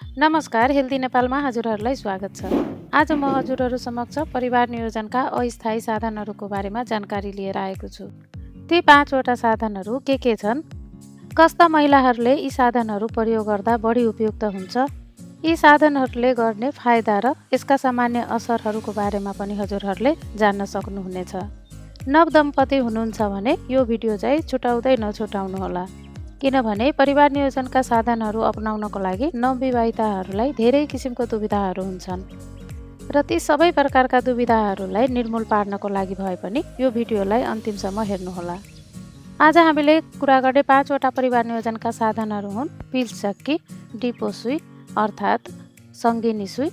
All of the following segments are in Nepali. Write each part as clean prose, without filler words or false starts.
नमस्कार, हेल्दी नेपालमा हजुरहरूलाई स्वागत छ। आज म हजुरहरू समक्ष परिवार नियोजनका अस्थायी साधनहरूको बारेमा जानकारी लिएर आएको छु। ती 5वटा साधनहरू के छन्? कस्ता महिलाहरूले यी साधनहरू प्रयोग गर्दा बढी उपयुक्त हुन्छ? यी साधनहरूले गर्ने फाइदा र यसका सामान्य असरहरूको बारेमा पनि हजुरहरूले जान्न सक्नुहुनेछ। नवदम्पति हुनुहुन्छ भने यो भिडियो चाहिँ छुटाउँदै नछुटाउनुहोला, किनभने परिवार नियोजनका साधनहरू अपनाउनको लागि नवविवाहिताहरूलाई धेरै किसिमको दुविधाहरू हुन्छन् र ती सबै प्रकारका दुविधाहरूलाई निर्मूल पार्नको लागि भए पनि यो भिडियोलाई अन्तिमसम्म हेर्नुहोला। आज हामीले कुरा गर्ने 5वटा परिवार नियोजनका साधनहरू हुन् पिल्स चक्की, डिपो सुई अर्थात् सङ्गिनी सुई,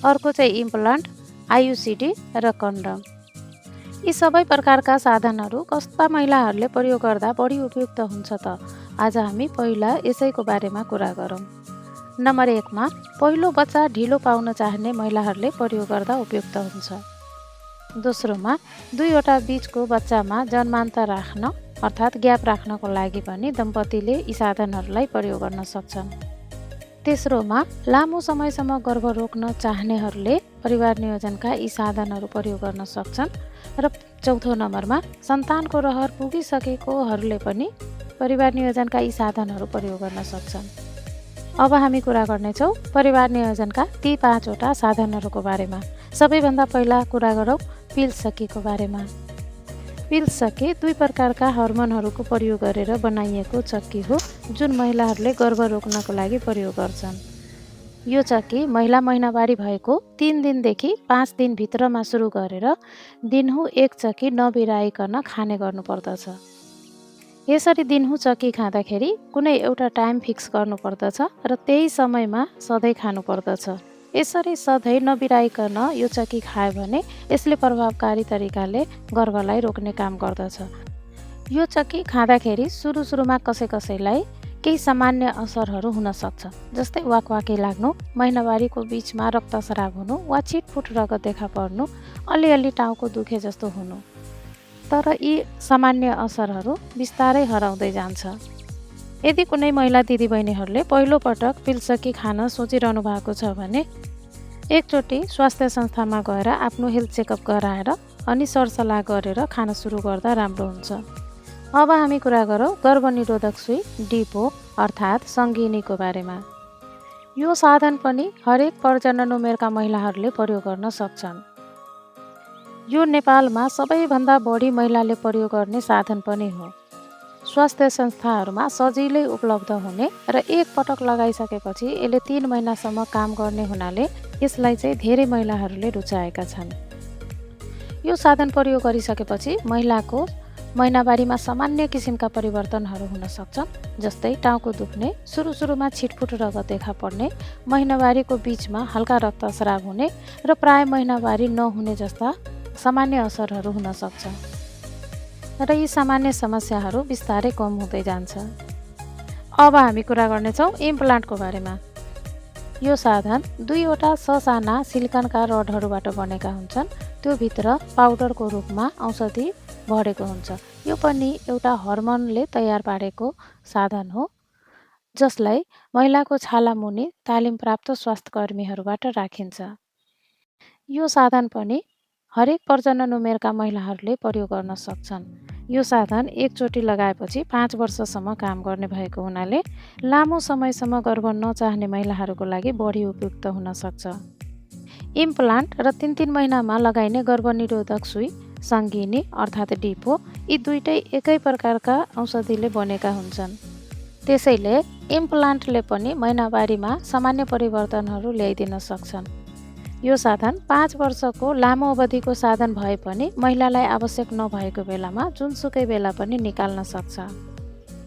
अर्को चाहिँ इम्प्लान्ट, आयुसिडी र कन्डम। यी सबै प्रकारका साधनहरू कस्ता महिलाहरूले प्रयोग गर्दा बढी उपयुक्त हुन्छ त? आज हामी पहिला यसैको बारेमा कुरा गरौँ। नम्बर 1 मा पहिलो बच्चा ढिलो पाउन चाहने महिलाहरूले प्रयोग गर्दा उपयुक्त हुन्छ। दोस्रोमा 2वटा बीचको बच्चामा जन्मान्तर राख्न अर्थात् ग्याप राख्नको लागि पनि दम्पतिले यी साधनहरूलाई प्रयोग गर्न सक्छन्। तेस्रोमा लामो समयसम्म गर्भ रोक्न चाहनेहरूले परिवार नियोजनका यी साधनहरू प्रयोग गर्न सक्छन् र चौथो नम्बरमा सन्तानको रहर पुगिसकेकोहरूले पनि परिवार नियोजनका यी साधनहरू प्रयोग गर्न सक्छन्। अब हामी कुरा गर्नेछौँ परिवार नियोजनका ती 5वटा साधनहरूको बारेमा। सबैभन्दा पहिला कुरा गरौँ पिल्स चक्कीको बारेमा। पिल्स चक्की 2 प्रकारका हर्मोनहरूको प्रयोग गरेर बनाइएको चक्की हो जुन महिलाहरूले गर्भ रोक्नको लागि प्रयोग गर्छन्। यो चक्की महिला महिनावारी भएको 3 दिनदेखि 5 दिनभित्रमा सुरु गरेर दिनहुँ 1 चक्की नबिराइकन खाने गर्नुपर्दछ। यसरी दिनहुँ चक्की खाँदाखेरि कुनै एउटा टाइम फिक्स गर्नुपर्दछ र त्यही समयमा सधैँ खानुपर्दछ। यसरी सधैँ नबिराइकन यो चक्की खायो भने यसले प्रभावकारी तरिकाले गर्भलाई रोक्ने काम गर्दछ। यो चक्की खाँदाखेरि सुरुमा कसैलाई केही सामान्य असरहरू हुन सक्छ, जस्तै वाकवाकी लाग्नु, महिनावारीको बिचमा रक्तस्राव हुनु वा छिटफुट रगत देखा पर्नु, अलिअलि टाउको दुखे जस्तो हुनु। तर यी सामान्य असरहरू बिस्तारै हराउँदै जान्छ। यदि कुनै महिला दिदीबहिनीहरूले पहिलो पटक पिल्स चक्की खान सोचिरहनु भएको छ भने एकचोटि स्वास्थ्य संस्थामा गएर आफ्नो हेल्थ चेकअप गराएर अनि सरसल्लाह गरेर खान सुरु गर्दा राम्रो हुन्छ। अब हामी कुरा गरौँ गर्भनिरोधक सुई डिपो अर्थात् सङ्गिनीको बारेमा। यो साधन पनि हरेक प्रजनन उमेरका महिलाहरूले प्रयोग गर्न सक्छन्। यो नेपालमा सबैभन्दा बढी महिलाले प्रयोग गर्ने साधन पनि हो। स्वास्थ्य संस्थाहरूमा सजिलै उपलब्ध हुने र एक पटक लगाइसकेपछि यसले 3 महिनासम्म काम गर्ने हुनाले यसलाई चाहिँ धेरै महिलाहरूले रुचाएका छन्। यो साधन प्रयोग गरिसकेपछि महिलाको महिनावारीमा सामान्य किसिमका परिवर्तनहरू हुन सक्छन्, जस्तै टाउको दुख्ने, सुरुमा छिटफुट रगत देखा पर्ने, महिनावारीको बिचमा हल्का रक्तस्राव हुने र प्राय महिनावारी नहुने जस्ता सामान्य असरहरू हुन सक्छ र यी सामान्य समस्याहरू बिस्तारै कम हुँदै जान्छ। अब हामी कुरा गर्नेछौँ इम्प्लान्टको बारेमा। यो साधन 2वटा ससाना सिलिकनका रडहरूबाट बनेका हुन्छन्। त्यो भित्र पाउडरको रूपमा औषधि भरेको हुन्छ। यो पनि एउटा हर्मोनले तयार पारेको साधन हो जसलाई महिलाको छाला मुनि तालिम प्राप्त स्वास्थ्यकर्मीहरूबाट राखिन्छ। यो साधन पनि हरेक प्रजनन उमेरका महिलाहरूले प्रयोग गर्न सक्छन्। यो साधन एकचोटि लगाएपछि 5 वर्षसम्म काम गर्ने भएको हुनाले लामो समयसम्म गर्भ नचाहने महिलाहरूको लागि बढी उपयुक्त हुन सक्छ। इम्प्लान्ट र 3 महिनामा लगाइने गर्भनिरोधक सुई सङ्गिनी अर्थात् डिपो यी दुईटै एकै प्रकारका औषधिले बनेका हुन्छन्। त्यसैले इम्प्लान्टले पनि महिनावारीमा सामान्य परिवर्तनहरू ल्याइदिन सक्छन्। यो साधन 5 वर्षको लामो अवधिको साधन भए पनि महिलालाई आवश्यक नभएको बेलामा जुनसुकै बेला पनि निकाल्न सक्छ।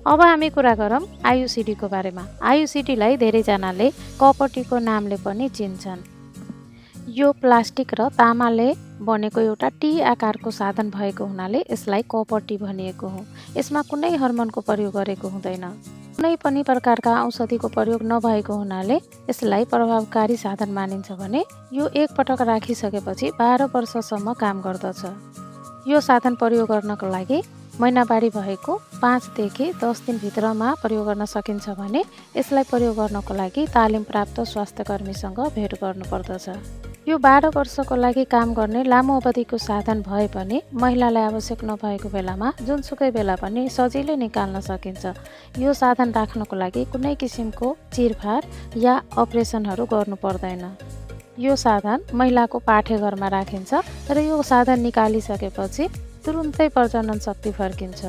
अब हामी कुरा गरौँ आयुसिडीको बारेमा। आयुसिडीलाई धेरैजनाले कपटीको नामले पनि चिन्छन्। यो प्लास्टिक र तामाले बनेको एउटा टी आकारको साधन भएको हुनाले यसलाई कपटी भनिएको हो। यसमा कुनै हर्मोनको प्रयोग गरेको हुँदैन। कुनै पनि प्रकारका औषधिको प्रयोग नभएको हुनाले यसलाई प्रभावकारी साधन मानिन्छ भने यो एक पटक राखिसकेपछि 12 वर्षसम्म काम गर्दछ। यो साधन प्रयोग गर्नको लागि महिनावारी भएको 5 देखि 10 दिनभित्रमा प्रयोग गर्न सकिन्छ भने यसलाई प्रयोग गर्नको लागि तालिम प्राप्त स्वास्थ्य कर्मीसँग भेट गर्नुपर्दछ। यो 12 वर्षको लागि काम गर्ने लामो अवधिको साधन भए पनि महिलालाई आवश्यक नभएको बेलामा जुनसुकै बेला पनि सजिलै निकाल्न सकिन्छ। यो साधन राख्नको लागि कुनै किसिमको चिरफार या अपरेसनहरू गर्नु पर्दैन। यो साधन महिलाको पाठेघरमा राखिन्छ र यो साधन निकालिसकेपछि तुरुन्तै प्रजनन शक्ति फर्किन्छ।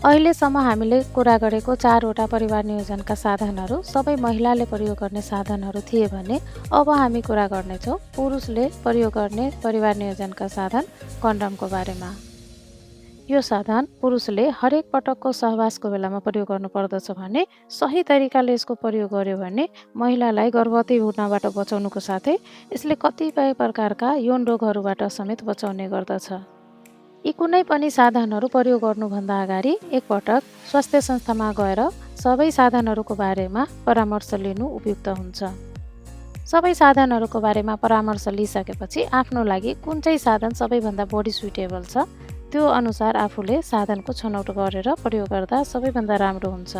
अहिलेसम्म हामीले कुरा गरेको 4वटा परिवार नियोजनका साधनहरू सबै महिलाले प्रयोग गर्ने साधनहरू थिए भने अब हामी कुरा गर्नेछौँ पुरुषले प्रयोग गर्ने परिवार नियोजनका साधन कन्डमको बारेमा। यो साधन पुरुषले हरेक पटकको सहवासको बेलामा प्रयोग गर्नुपर्दछ भने सही तरिकाले यसको प्रयोग गर्यो भने महिलालाई गर्भवती हुनबाट बचाउनुको साथै यसले कतिपय प्रकारका यौन रोगहरूबाट समेत बचाउने गर्दछ। यी कुनै पनि साधनहरू प्रयोग गर्नुभन्दा अगाडि एकपटक स्वास्थ्य संस्थामा गएर सबै साधनहरूको बारेमा परामर्श लिनु उपयुक्त हुन्छ। सबै साधनहरूको बारेमा परामर्श लिइसकेपछि आफ्नो लागि कुन चाहिँ साधन सबैभन्दा बढी सुइटेबल छ त्यो अनुसार आफूले साधनको छनौट गरेर प्रयोग गर्दा सबैभन्दा राम्रो हुन्छ।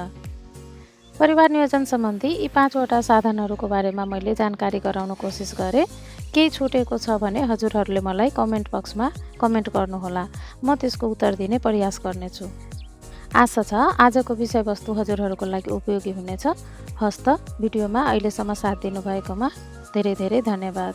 परिवार नियोजन सम्बन्धी यी 5वटा साधनहरूको बारेमा मैले जानकारी गराउन कोसिस गरेँ। केही छुटेको छ भने हजुरहरूले मलाई कमेन्ट बक्समा कमेन्ट गर्नुहोला, म त्यसको उत्तर दिने प्रयास गर्नेछु। आशा छ आजको विषयवस्तु हजुरहरूको लागि उपयोगी हुनेछ। हस्त भिडियोमा अहिलेसम्म साथ दिनुभएकोमा धेरै धेरै धन्यवाद।